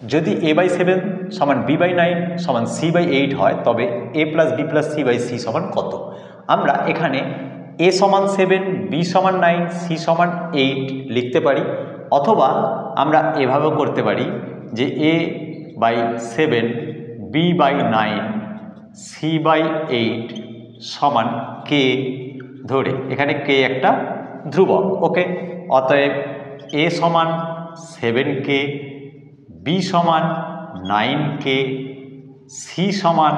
যদি a/7 সমান b/9 সমান c/8 হয় তবে a + b + c/c সমান কত? আমরা এখানে a সমান 7, b সমান 9, c সমান 8 লিখতে পারি, অথবা আমরা এভাবেও করতে পারি যে a/7 b/9 c/8 সমান k ধরে, এখানে k একটা ধ্রুবক। ওকে, অতএব a সমান 7k, b সমান 9k, c সমান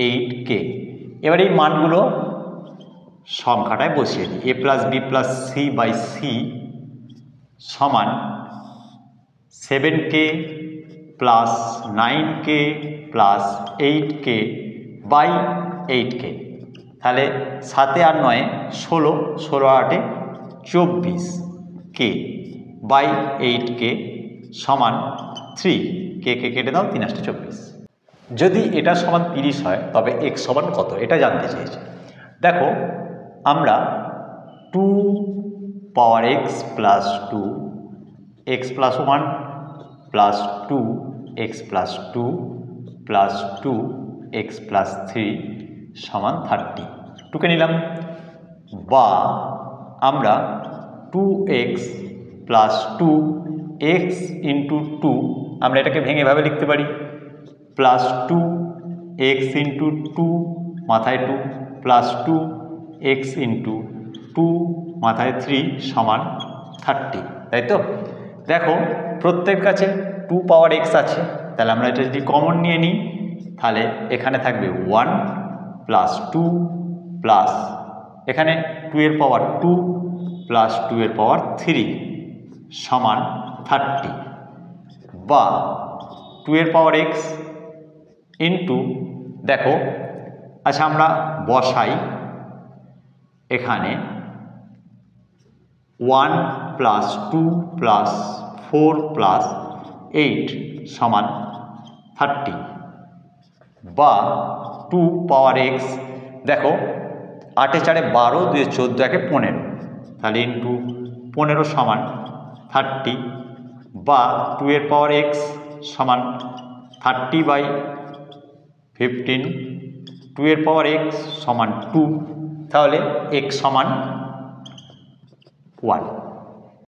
8k। এবার এই মানগুলো সংখ্যাটায় বসিয়ে দিই। a + b + c/c সমান 7k + 9k + 8k / 8k। তাহলে 7 আর 9 16, 16 আর 8 24k / 8k সমান 3। কে কেটে দাও, 3 × 8 = 24। যদি এটা সমান 30 হয় তবে x সমান কত, এটা জানতে চেয়েছে। দেখো, আমরা 2 পাওয়ার x + 2, x + 1 + 2, x + 2 + 2, x + 3 সমান 30 টুকে নিলাম। বা আমরা 2x + 2, x × 2, আমরা এটাকে ভেঙে এভাবে লিখতে পারি, +2 x × 2 মাথায় 2 + 2 x × 2 মাথায় 3 সমান 30, তাই তো? দেখো, প্রত্যেক কাছে 2 পাওয়ার x আছে, তাহলে আমরা এটা যদি কমন নিয়ে নিই তাহলে এখানে থাকবে 1 + 2 প্লাস এখানে 2 এর পাওয়ার 2 + 2 এর পাওয়ার 3 সমান 30। বা 2 এর পাওয়ার x ইন্টু, দেখো, আচ্ছা আমরা বসাই এখানে 1 + 2 + 4 + 8 সমান 30। বা 2 পাওয়ার x, দেখো 8 এ 4 12, 2 এ 14, 1 এ 15, তাহলে ইন্টু 15 সমান 30। বা 2 এর পাওয়ার x সমান 30/15, 2 এর পাওয়ার x সমান 2, তাহলে x সমান 1।